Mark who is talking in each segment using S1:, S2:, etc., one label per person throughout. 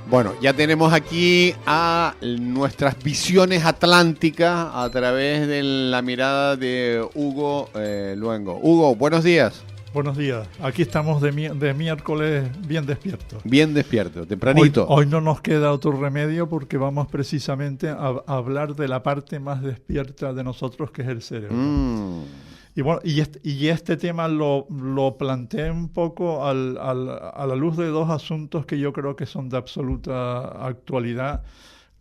S1: Bueno, ya tenemos aquí a nuestras visiones atlánticas a través de la mirada de Hugo Luengo. Hugo, buenos días.
S2: Buenos días. Aquí estamos de miércoles bien despiertos.
S1: Bien despierto, tempranito.
S2: Hoy no nos queda otro remedio porque vamos precisamente a hablar de la parte más despierta de nosotros, que es el cerebro. Y bueno, este tema lo planteé un poco a la luz de dos asuntos que yo creo que son de absoluta actualidad.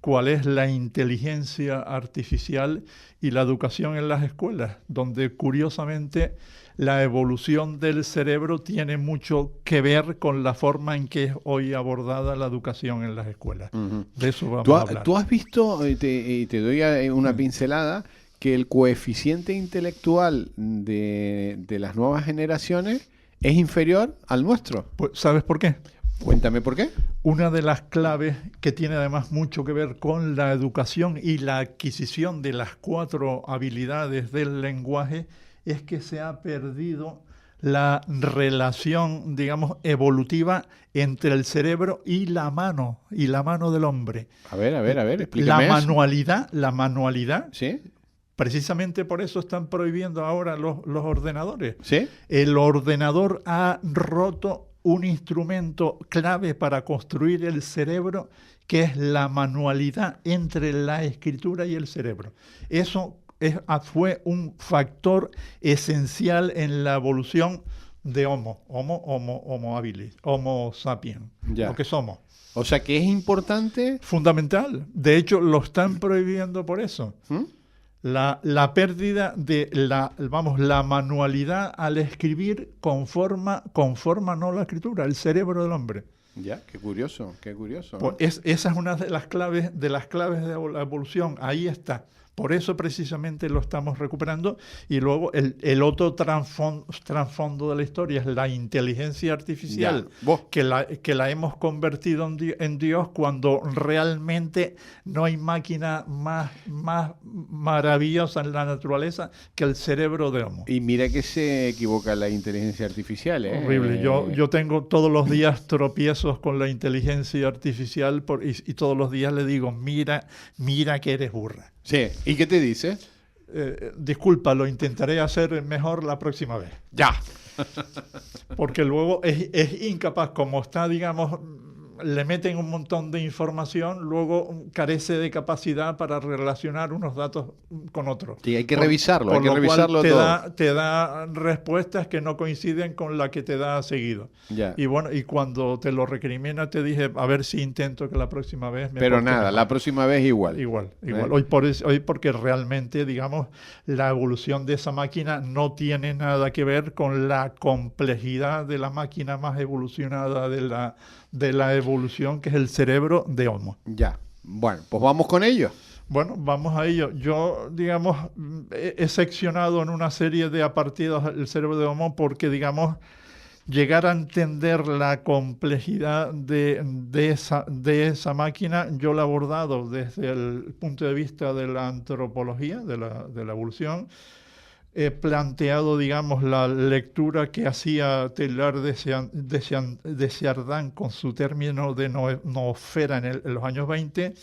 S2: ¿Cuál es la inteligencia artificial y la educación en las escuelas? Donde, curiosamente, la evolución del cerebro tiene mucho que ver con la forma en que es hoy abordada la educación en las escuelas. Uh-huh. De eso vamos a hablar.
S1: ¿Tú has visto, te doy una pincelada, que el coeficiente intelectual de las nuevas generaciones es inferior al nuestro?
S2: Pues, ¿sabes por qué?
S1: Cuéntame por qué.
S2: Una de las claves que tiene además mucho que ver con la educación y la adquisición de las 4 habilidades del lenguaje es que se ha perdido la relación, digamos, evolutiva entre el cerebro y la mano del hombre.
S1: A ver, explícame
S2: La manualidad.
S1: ¿Sí?
S2: Precisamente por eso están prohibiendo ahora los ordenadores.
S1: ¿Sí?
S2: El ordenador ha roto un instrumento clave para construir el cerebro, que es la manualidad entre la escritura y el cerebro. Eso fue un factor esencial en la evolución de Homo habilis, Homo sapiens, lo que somos.
S1: O sea que es importante.
S2: Fundamental. De hecho, lo están prohibiendo por eso. La pérdida de la manualidad al escribir conforma no la escritura, el cerebro del hombre.
S1: Ya, qué curioso. ¿No?
S2: Pues esa es una de las claves de la evolución. Ahí está. Por eso precisamente lo estamos recuperando. Y luego el otro trasfondo de la historia es la inteligencia artificial, que la hemos convertido en Dios, cuando realmente no hay máquina más maravillosa en la naturaleza que el cerebro de Homo.
S1: Y mira que se equivoca la inteligencia artificial.
S2: Horrible. Yo tengo todos los días tropiezos con la inteligencia artificial y todos los días le digo, mira que eres burra.
S1: Sí, ¿y qué te dice?
S2: Disculpa, lo intentaré hacer mejor la próxima vez.
S1: Ya.
S2: Porque luego es incapaz, como está, digamos, le meten un montón de información, luego carece de capacidad para relacionar unos datos con otros.
S1: Sí, hay que revisarlo todo.
S2: Te da respuestas que no coinciden con la que te da seguido.
S1: Ya.
S2: Y bueno, y cuando te lo recrimina, te dije, a ver si intento que la próxima vez me
S1: Pero nada,
S2: mejor.
S1: La próxima vez igual.
S2: Igual. Hoy porque realmente, digamos, la evolución de esa máquina no tiene nada que ver con la complejidad de la máquina más evolucionada de la evolución, que es el cerebro de Homo.
S1: Ya. Bueno, pues vamos con ello.
S2: Bueno, vamos a ello. Yo, digamos, he seccionado en una serie de apartados el cerebro de Homo porque, digamos, llegar a entender la complejidad de esa máquina, yo la he abordado desde el punto de vista de la antropología, de la evolución. He planteado, digamos, la lectura que hacía Teilhard de Chardin con su término de noosfera en los años 20.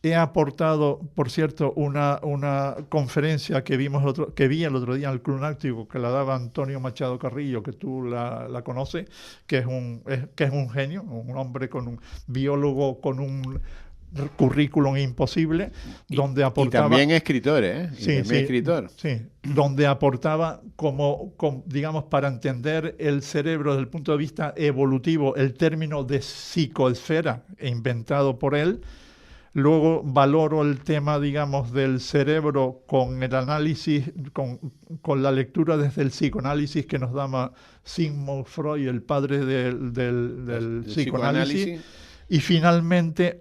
S2: He aportado, por cierto, una conferencia que vi el otro día en el Club Náutico, que la daba Antonio Machado Carrillo, que tú la conoces, que es un genio, un hombre un biólogo con un currículum imposible, donde aportaba...
S1: Y también escritor, ¿eh?
S2: Sí, donde aportaba digamos, para entender el cerebro desde el punto de vista evolutivo, el término de psicoesfera, inventado por él. Luego valoro el tema, digamos, del cerebro con el análisis, con la lectura desde el psicoanálisis que nos daba Sigmund Freud, el padre del psicoanálisis. Y finalmente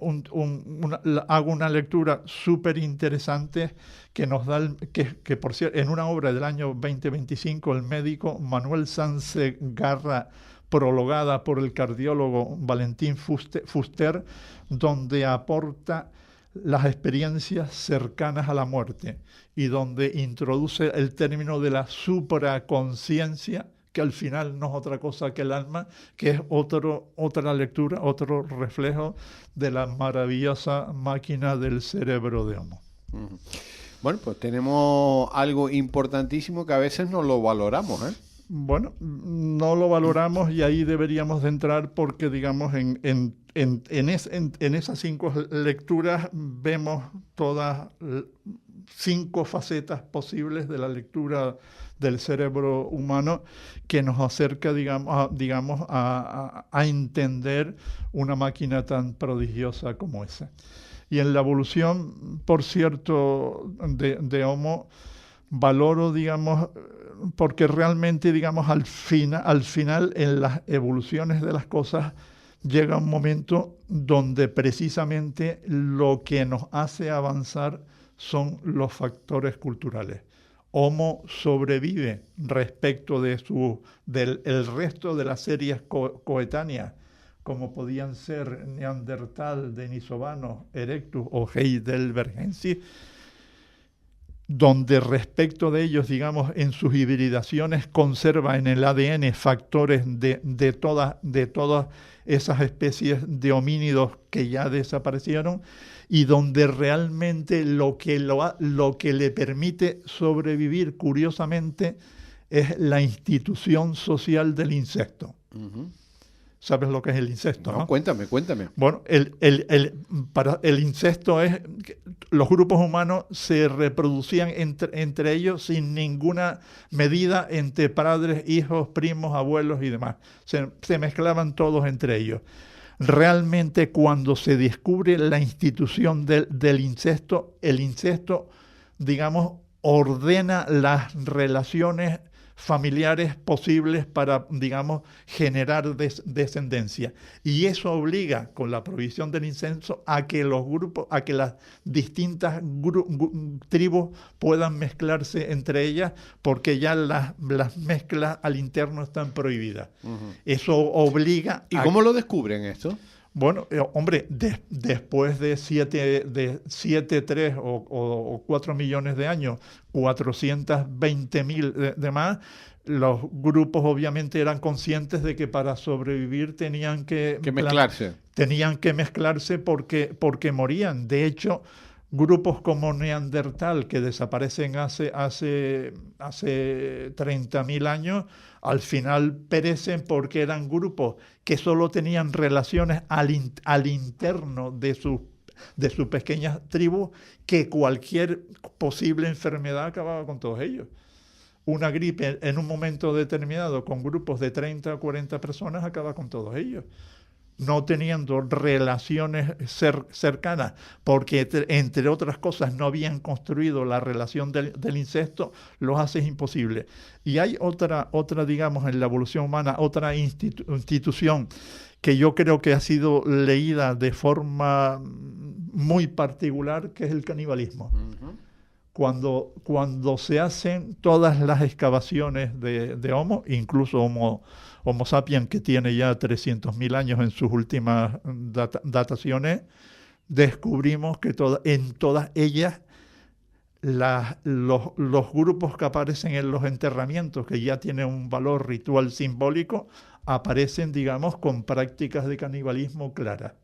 S2: hago una lectura súper interesante que nos da, que por cierto, en una obra del año 2025, el médico Manuel Sanz Garra, prologada por el cardiólogo Valentín Fuster, donde aporta las experiencias cercanas a la muerte y donde introduce el término de la supraconsciencia, que al final no es otra cosa que el alma, que es otra lectura, otro reflejo de la maravillosa máquina del cerebro de Homo.
S1: Uh-huh. Bueno, pues tenemos algo importantísimo que a veces no lo valoramos, ¿eh?
S2: Bueno, no lo valoramos y ahí deberíamos de entrar porque, digamos, en esas 5 lecturas vemos todas 5 facetas posibles de la lectura del cerebro humano que nos acerca, digamos, a entender una máquina tan prodigiosa como esa. Y en la evolución, por cierto, de Homo, valoro, digamos, porque realmente, digamos, al final, en las evoluciones de las cosas, llega un momento donde precisamente lo que nos hace avanzar son los factores culturales. Homo sobrevive respecto del resto de las series coetáneas, como podían ser Neandertal, Denisovanos, Erectus o Heidelbergensis, donde respecto de ellos, digamos, en sus hibridaciones conserva en el ADN factores de todas esas especies de homínidos que ya desaparecieron, y donde realmente lo que le permite sobrevivir, curiosamente, es la institución social del incesto. Uh-huh. ¿Sabes lo que es el incesto?
S1: No, cuéntame.
S2: Bueno, el incesto es que los grupos humanos se reproducían entre ellos sin ninguna medida entre padres, hijos, primos, abuelos y demás. Se mezclaban todos entre ellos. Realmente, cuando se descubre la institución del incesto, el incesto, digamos, ordena las relaciones familiares posibles para, digamos, generar descendencia. Y eso obliga, con la provisión del incesto, a que los grupos, a que las distintas tribus puedan mezclarse entre ellas, porque ya las mezclas al interno están prohibidas. Uh-huh. Eso obliga
S1: ¿Y cómo lo descubren esto?
S2: Bueno, hombre, después de 3 o 4 millones de años, 420.000 de más, los grupos obviamente eran conscientes de que para sobrevivir tenían que
S1: mezclarse.
S2: Tenían que mezclarse porque morían. De hecho, grupos como Neandertal, que desaparecen hace 30.000 años, al final perecen porque eran grupos que solo tenían relaciones al interno de sus pequeñas tribus, que cualquier posible enfermedad acababa con todos ellos. Una gripe en un momento determinado con grupos de 30 o 40 personas acaba con todos ellos. No teniendo relaciones cercanas, porque entre otras cosas no habían construido la relación del incesto, los hace imposible. Y hay otra, digamos, en la evolución humana, otra institución que yo creo que ha sido leída de forma muy particular, que es el canibalismo. Uh-huh. Cuando se hacen todas las excavaciones de Homo, incluso Homo sapiens, que tiene ya 300.000 años en sus últimas dataciones, descubrimos que en todas ellas los grupos que aparecen en los enterramientos, que ya tienen un valor ritual simbólico, aparecen, digamos, con prácticas de canibalismo claras.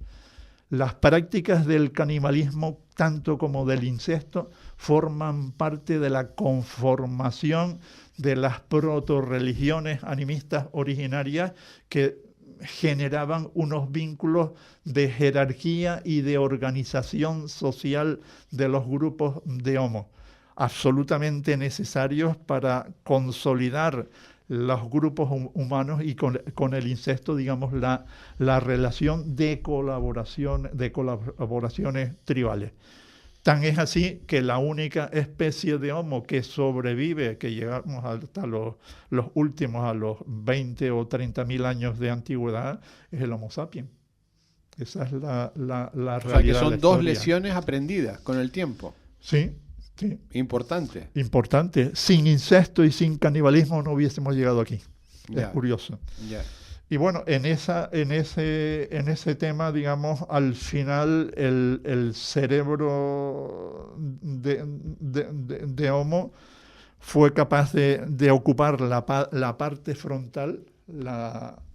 S2: Las prácticas del canibalismo, tanto como del incesto, forman parte de la conformación de las proto-religiones animistas originarias que generaban unos vínculos de jerarquía y de organización social de los grupos de Homo, absolutamente necesarios para consolidar los grupos humanos y con el incesto, digamos, la relación de colaboraciones tribales. Tan es así que la única especie de Homo que sobrevive, que llegamos hasta los últimos, a los 20 o 30.000 años de antigüedad, es el Homo sapiens. Esa es la realidad.
S1: O sea, que son 2 lesiones aprendidas con el tiempo.
S2: Sí. Sí.
S1: Importante.
S2: Sin incesto y sin canibalismo no hubiésemos llegado aquí. Yeah. Es curioso. Yeah. Y bueno, en ese tema, digamos, al final el cerebro de Homo fue capaz de ocupar la parte frontal,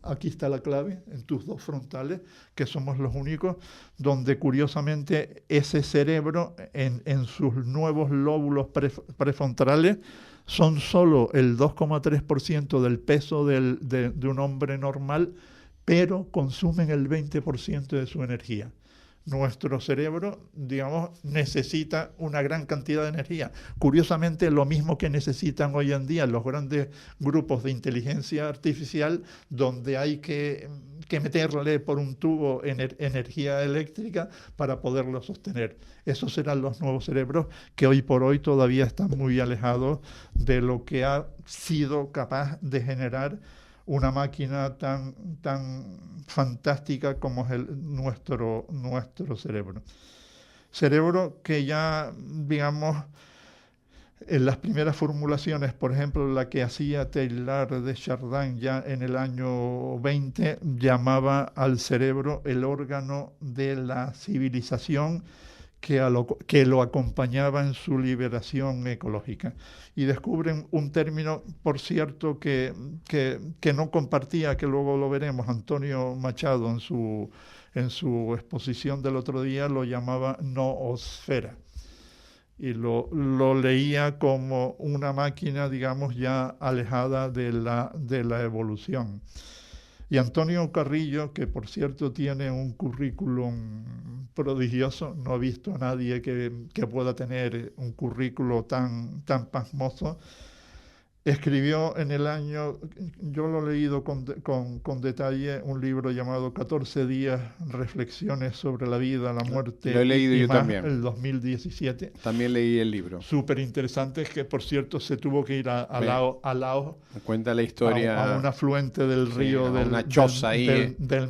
S2: aquí está la clave, en tus dos frontales, que somos los únicos, donde curiosamente ese cerebro en sus nuevos lóbulos prefrontales son solo el 2,3% del peso de un hombre normal, pero consumen el 20% de su energía. Nuestro cerebro, digamos, necesita una gran cantidad de energía. Curiosamente, lo mismo que necesitan hoy en día los grandes grupos de inteligencia artificial, donde hay que meterle por un tubo energía eléctrica para poderlo sostener. Esos serán los nuevos cerebros que hoy por hoy todavía están muy alejados de lo que ha sido capaz de generar una máquina tan fantástica como es nuestro cerebro. Cerebro que ya, digamos, en las primeras formulaciones, por ejemplo, la que hacía Teilhard de Chardin ya en el año 20, llamaba al cerebro el órgano de la civilización que lo acompañaba en su liberación ecológica. Y descubren un término, por cierto, que no compartía, que luego lo veremos, Antonio Machado en su exposición del otro día lo llamaba noosfera. Y lo leía como una máquina, digamos, ya alejada de la evolución. Y Antonio Carrillo, que por cierto tiene un currículum prodigioso, no he visto a nadie que pueda tener un currículo tan pasmoso, escribió en el año, yo lo he leído con detalle, un libro llamado 14 días, reflexiones sobre la vida, la muerte.
S1: Lo he leído yo
S2: más,
S1: también.
S2: El 2017.
S1: También leí el libro.
S2: Súper interesante, que por cierto se tuvo que ir a Laos.
S1: Cuenta la historia.
S2: A un afluente del río,
S1: una choza ahí.
S2: del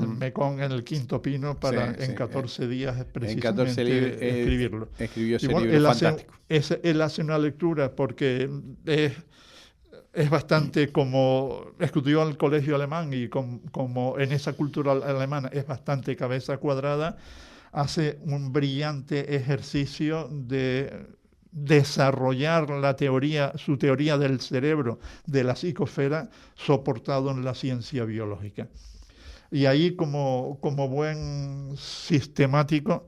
S2: Mekong en el Quinto Pino para en 14 días precisamente escribirlo.
S1: Escribió ese libro fantástico.
S2: Él hace una lectura porque es bastante como estudió en el colegio alemán y como en esa cultura alemana es bastante cabeza cuadrada, hace un brillante ejercicio de desarrollar su teoría del cerebro, de la psicosfera, soportado en la ciencia biológica. Y ahí como buen sistemático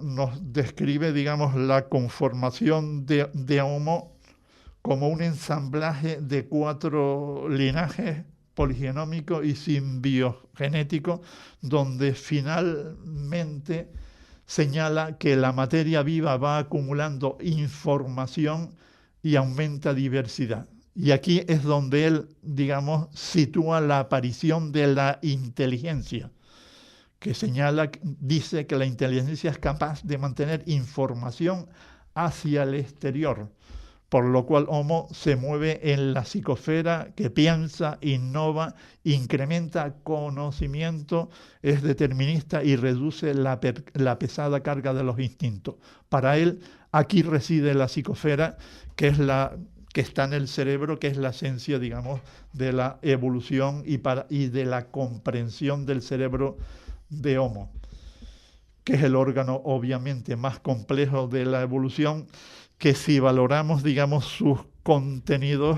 S2: nos describe, digamos, la conformación de Homo como un ensamblaje de 4 linajes poligenómicos y simbiogenéticos, donde finalmente señala que la materia viva va acumulando información y aumenta diversidad. Y aquí es donde él, digamos, sitúa la aparición de la inteligencia, que dice que la inteligencia es capaz de mantener información hacia el exterior, por lo cual Homo se mueve en la psicosfera, que piensa, innova, incrementa conocimiento, es determinista y reduce la pesada carga de los instintos. Para él, aquí reside la psicosfera, que está en el cerebro, que es la esencia, digamos, de la evolución y de la comprensión del cerebro de Homo, que es el órgano obviamente más complejo de la evolución, que si valoramos, digamos, sus contenidos,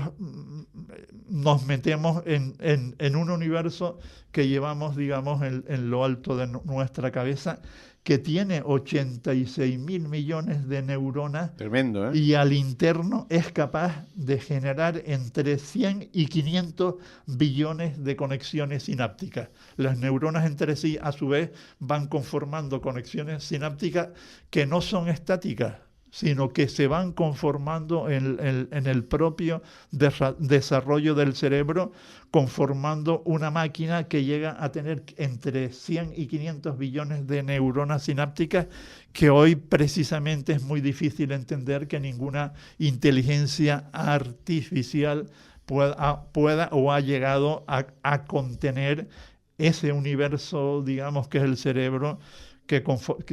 S2: nos metemos en un universo que llevamos, digamos, en lo alto de nuestra cabeza, que tiene 86.000 millones de neuronas.
S1: Tremendo, ¿eh?
S2: Y al interno es capaz de generar entre 100 y 500 billones de conexiones sinápticas. Las neuronas entre sí, a su vez, van conformando conexiones sinápticas que no son estáticas, sino que se van conformando en el propio desarrollo del cerebro, conformando una máquina que llega a tener entre 100 y 500 billones de neuronas sinápticas, que hoy precisamente es muy difícil entender que ninguna inteligencia artificial pueda o ha llegado a contener ese universo, digamos, que es el cerebro, que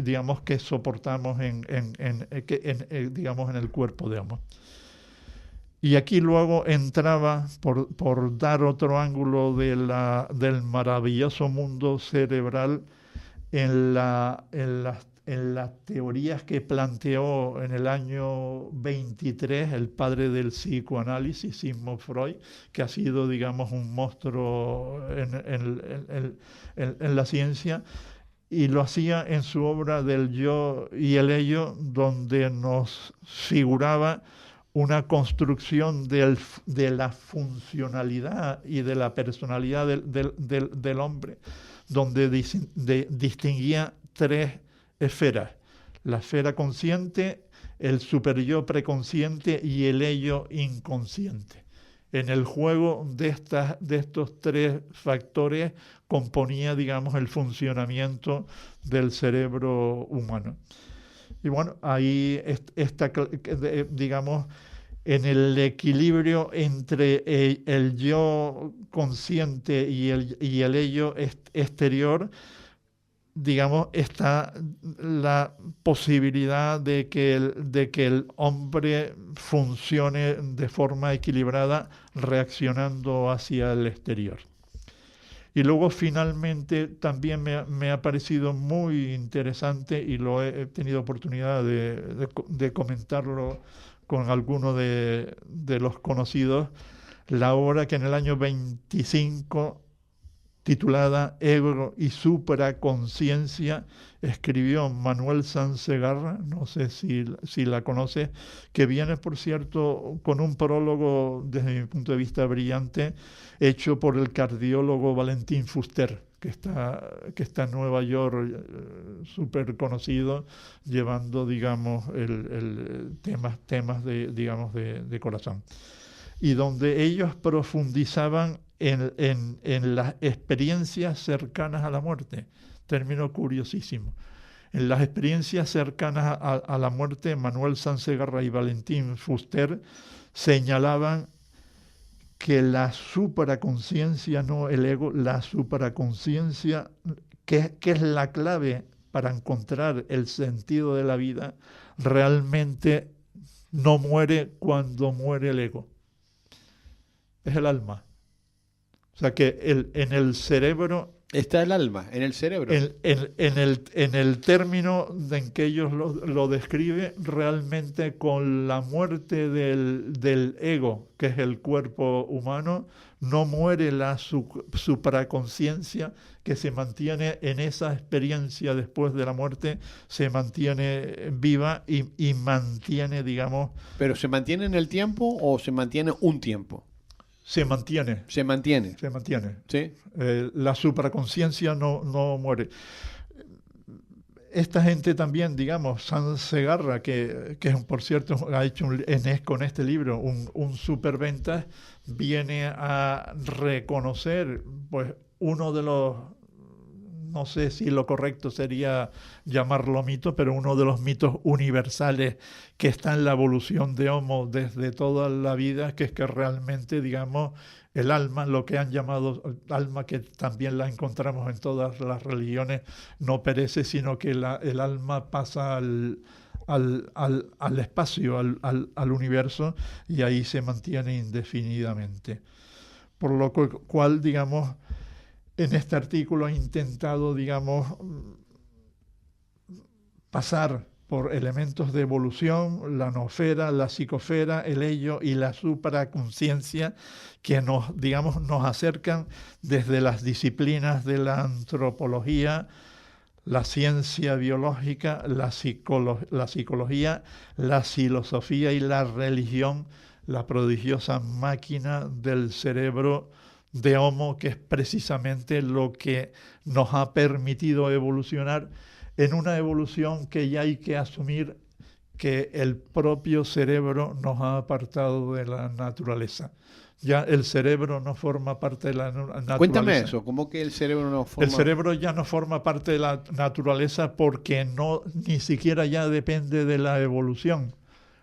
S2: digamos que soportamos digamos en el cuerpo de Homo. Y aquí luego entraba, por dar otro ángulo del maravilloso mundo cerebral, en en las teorías que planteó en el año 23 el padre del psicoanálisis, Sigmund Freud, que ha sido, digamos, un monstruo en la ciencia, y lo hacía en su obra del yo y el ello, donde nos figuraba una construcción de la funcionalidad y de la personalidad del hombre, donde distinguía tres esferas: la esfera consciente, el superyo preconsciente y el ello inconsciente. En el juego de estos tres factores componía, digamos, el funcionamiento del cerebro humano. Y bueno, ahí está, digamos, en el equilibrio entre el yo consciente y el ello exterior, digamos, está la posibilidad de que el hombre funcione de forma equilibrada, reaccionando hacia el exterior. Y luego finalmente también me ha parecido muy interesante, y lo he tenido oportunidad de comentarlo con algunos de los conocidos, la obra que en el año 25, titulada Ego y Supraconciencia, escribió Manuel Sansegarra, no sé si la conoces, que viene, por cierto, con un prólogo, desde mi punto de vista, brillante, hecho por el cardiólogo Valentín Fuster, que está en Nueva York, súper conocido, llevando, digamos, temas de corazón. Y donde ellos profundizaban en las experiencias cercanas a la muerte. Término curiosísimo. En las experiencias cercanas a la muerte, Manuel Sansegarra y Valentín Fuster señalaban que la supraconciencia, no el ego, la supraconciencia, que es la clave para encontrar el sentido de la vida, realmente no muere cuando muere el ego. Es el alma. O sea que en el cerebro...
S1: Está el alma, en el cerebro.
S2: En el término en que ellos lo describen, realmente con la muerte del ego, que es el cuerpo humano, no muere la supraconciencia, que se mantiene en esa experiencia después de la muerte, se mantiene viva y mantiene, digamos...
S1: ¿Pero se mantiene en el tiempo o se mantiene un tiempo?
S2: Se mantiene.
S1: Se mantiene.
S2: Se mantiene.
S1: ¿Sí?
S2: La supraconciencia no muere. Esta gente también, digamos, Sansegarra, que por cierto ha hecho con este libro un superventas, viene a reconocer, pues, uno de los, no sé si lo correcto sería llamarlo mito, pero uno de los mitos universales que está en la evolución de Homo desde toda la vida, que es que realmente, digamos, el alma, lo que han llamado alma, que también la encontramos en todas las religiones, no perece, sino que el alma pasa al espacio, al universo, y ahí se mantiene indefinidamente. Por lo cual, digamos, en este artículo he intentado, digamos, pasar por elementos de evolución, la nosfera, la psicosfera, el ello y la supraconciencia, que nos acercan desde las disciplinas de la antropología, la ciencia biológica, la psicología, la filosofía y la religión, la prodigiosa máquina del cerebro de Homo, que es precisamente lo que nos ha permitido evolucionar, en una evolución que ya hay que asumir que el propio cerebro nos ha apartado de la naturaleza. Ya el cerebro no forma parte de la naturaleza.
S1: Cuéntame eso, ¿cómo que el cerebro no forma?
S2: El cerebro ya no forma parte de la naturaleza porque ni siquiera ya depende de la evolución.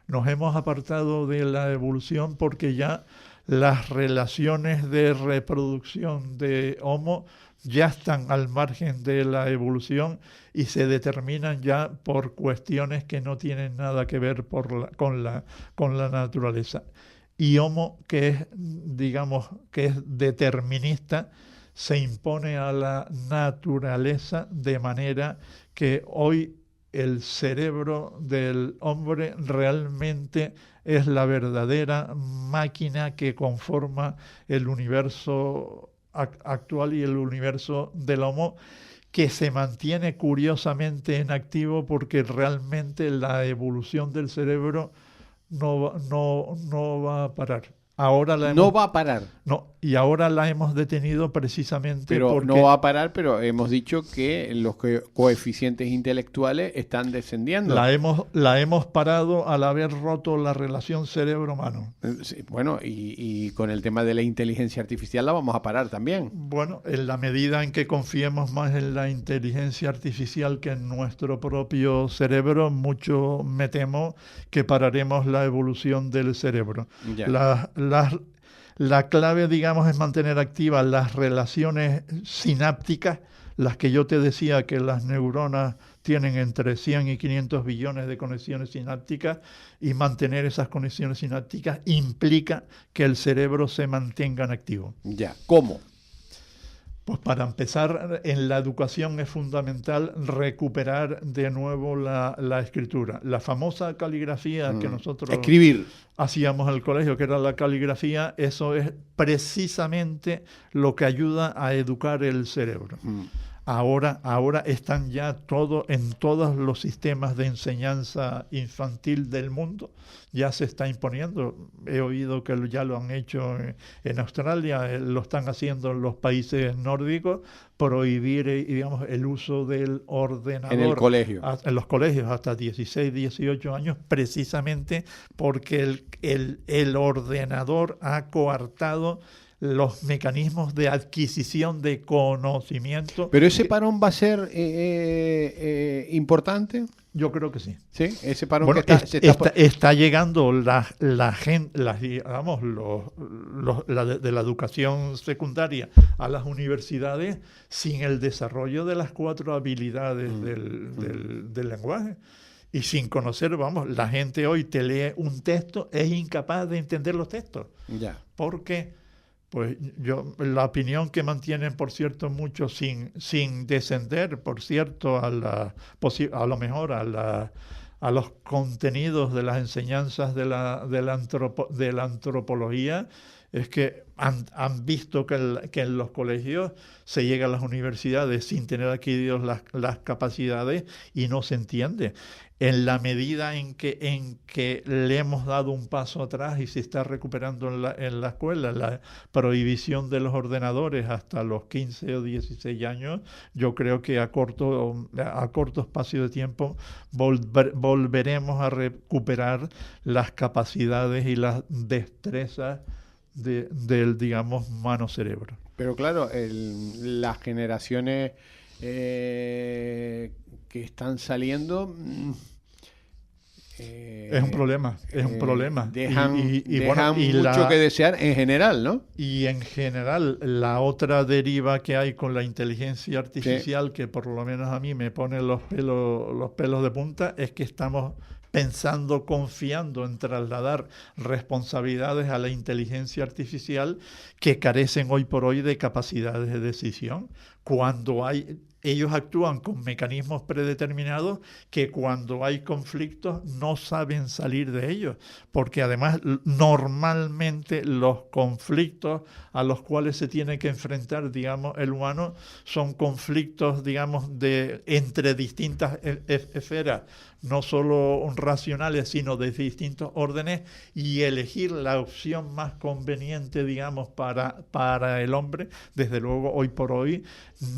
S2: Nos hemos apartado de la evolución porque ya las relaciones de reproducción de Homo ya están al margen de la evolución y se determinan ya por cuestiones que no tienen nada que ver con la naturaleza. Y Homo, que es, digamos, que es determinista, se impone a la naturaleza, de manera que hoy el cerebro del hombre realmente es la verdadera máquina que conforma el universo actual y el universo del Homo, que se mantiene curiosamente en activo porque realmente la evolución del cerebro no va a parar. Ahora la
S1: No
S2: hemos,
S1: va a parar.
S2: no, y ahora la hemos detenido precisamente
S1: Pero
S2: porque
S1: no va a parar, pero hemos dicho que los coeficientes intelectuales están descendiendo.
S2: la hemos parado al haber roto la relación cerebro-humano.
S1: Sí, bueno, y con el tema de la inteligencia artificial la vamos a parar también.
S2: Bueno, en la medida en que confiemos más en la inteligencia artificial que en nuestro propio cerebro, mucho me temo que pararemos la evolución del cerebro.
S1: Ya.
S2: La clave, digamos, es mantener activas las relaciones sinápticas, las que yo te decía que las neuronas tienen entre 100 y 500 billones de conexiones sinápticas, y mantener esas conexiones sinápticas implica que el cerebro se mantenga en activo.
S1: Ya. ¿Cómo?
S2: Pues para empezar, en la educación es fundamental recuperar de nuevo la escritura. La famosa caligrafía que nosotros
S1: escribir
S2: hacíamos en el colegio, que era la caligrafía, eso es precisamente lo que ayuda a educar el cerebro. Ahora están ya en todos los sistemas de enseñanza infantil del mundo, ya se está imponiendo. He oído que ya lo han hecho en Australia, lo están haciendo en los países nórdicos, prohibir, digamos, el uso del ordenador
S1: en el colegio.
S2: En los colegios hasta 16, 18 años, precisamente porque el ordenador ha coartado los mecanismos de adquisición de conocimiento.
S1: ¿Pero ese parón va a ser importante?
S2: Yo creo que sí.
S1: Sí, ese parón
S2: bueno,
S1: que
S2: está llegando la gente, digamos, de la educación secundaria a las universidades sin el desarrollo de las 4 habilidades del lenguaje. Y sin conocer, vamos, la gente hoy te lee un texto, es incapaz de entender los textos.
S1: Ya.
S2: Porque pues la opinión que mantienen, por cierto, muchos sin descender, por cierto, a lo mejor a los contenidos de las enseñanzas de la antropología, es que han visto que en los colegios se llega a las universidades sin tener adquiridos las capacidades y no se entiende. En la medida en que le hemos dado un paso atrás y se está recuperando en la escuela la prohibición de los ordenadores hasta los 15 o 16 años, yo creo que a corto espacio de tiempo volveremos a recuperar las capacidades y las destrezas del, digamos, mano-cerebro.
S1: Pero claro, las generaciones que están saliendo...
S2: es un problema.
S1: Dejan mucho que desear en general, ¿no?
S2: Y en general, la otra deriva que hay con la inteligencia artificial, sí, que por lo menos a mí me pone los pelos de punta, es que estamos confiando en trasladar responsabilidades a la inteligencia artificial que carecen hoy por hoy de capacidades de decisión. Ellos actúan con mecanismos predeterminados que cuando hay conflictos no saben salir de ellos, porque además normalmente los conflictos a los cuales se tiene que enfrentar, digamos, el humano son conflictos, digamos, entre distintas esferas, no solo racionales, sino de distintos órdenes, y elegir la opción más conveniente, digamos, para el hombre, desde luego, hoy por hoy,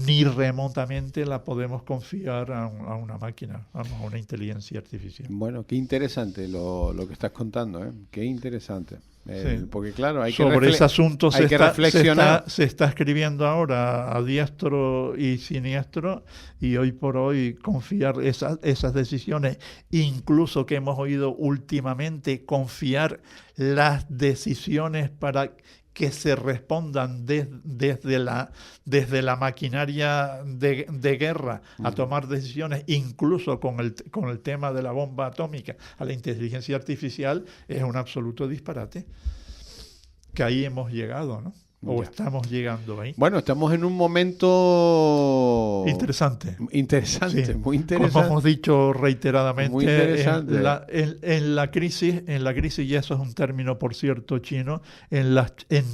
S2: ni remotamente la podemos confiar a una máquina, a una inteligencia artificial.
S1: Bueno, qué interesante lo que estás contando, ¿eh? Qué interesante.
S2: Sí.
S1: Porque claro,
S2: sobre ese asunto
S1: reflexionar.
S2: Se está escribiendo ahora a diestro y siniestro, y hoy por hoy confiar esas decisiones, incluso que hemos oído últimamente, confiar las decisiones para que se respondan desde la maquinaria de guerra a tomar decisiones, incluso con el tema de la bomba atómica, a la inteligencia artificial, es un absoluto disparate. Que ahí hemos llegado, ¿no? o
S1: Ya.
S2: estamos llegando ahí.
S1: Bueno, estamos en un momento
S2: Interesante.
S1: interesante,
S2: Sí.
S1: muy
S2: Como
S1: interesante.
S2: hemos dicho reiteradamente,
S1: Muy interesante.
S2: en la crisis, y eso es un término, por cierto, chino, en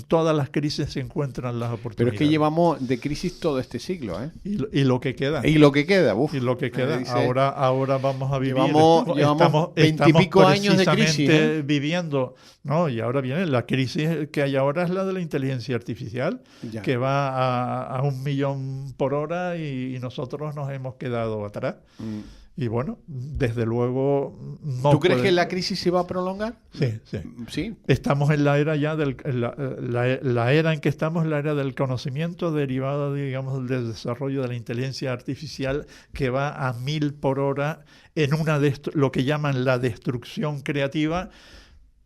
S2: todas las crisis se encuentran las
S1: Pero
S2: oportunidades.
S1: es que llevamos de crisis todo este siglo, ¿eh?
S2: Y lo que queda.
S1: Y lo que queda, uf.
S2: Y lo que queda.
S1: Dice,
S2: Ahora vamos a vivir.
S1: Llevamos 20 y pico años de crisis,
S2: precisamente viviendo, ¿no? Y ahora viene la crisis que hay ahora, es la de la inteligencia artificial,
S1: ya.
S2: que va a 1 millón por hora y nosotros nos hemos quedado atrás.
S1: Mm.
S2: Y bueno, desde luego no
S1: ¿Tú crees
S2: puede-
S1: que la crisis se va a prolongar?
S2: Sí, sí.
S1: Sí.
S2: Estamos en la era ya la era en que estamos, la era del conocimiento derivada, digamos, del desarrollo de la inteligencia artificial, que va a 1000 por hora en lo que llaman la destrucción creativa,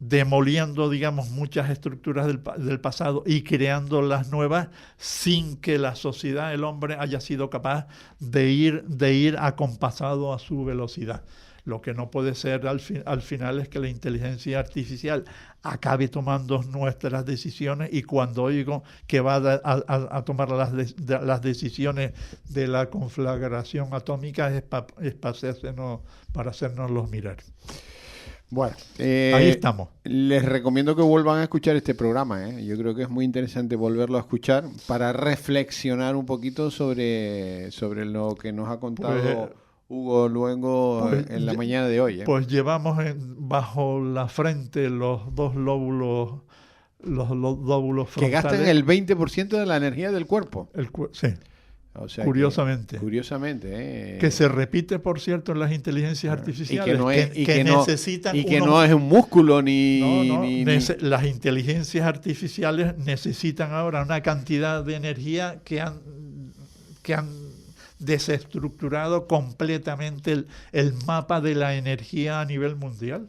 S2: demoliendo, digamos, muchas estructuras del pasado y creando las nuevas sin que la sociedad, el hombre, haya sido capaz de ir acompasado a su velocidad. Lo que no puede ser al final es que la inteligencia artificial acabe tomando nuestras decisiones, y cuando oigo que va a tomar las decisiones de la conflagración atómica es para hacernoslos mirar.
S1: Bueno,
S2: Ahí estamos.
S1: les recomiendo que vuelvan a escuchar este programa, ¿eh? Yo creo que es muy interesante volverlo a escuchar para reflexionar un poquito sobre lo que nos ha contado Hugo Luengo en la mañana de hoy, ¿eh?
S2: Pues llevamos bajo la frente los dos lóbulos frontales.
S1: Que gastan el 20% de la energía del cuerpo.
S2: Sí.
S1: O sea,
S2: Curiosamente.
S1: Curiosamente,
S2: Que se repite, por cierto, en las inteligencias artificiales.
S1: Necesitan no es un músculo ni...
S2: Las inteligencias artificiales necesitan ahora una cantidad de energía que han desestructurado completamente el mapa de la energía a nivel mundial.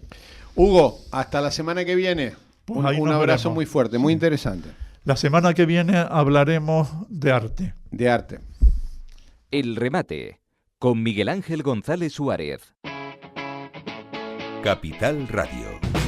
S1: Hugo, hasta la semana que viene.
S2: Pues
S1: Un abrazo muy fuerte, muy interesante.
S2: La semana que viene hablaremos de arte.
S1: De arte.
S3: El remate, con Miguel Ángel González Suárez.
S4: Capital Radio.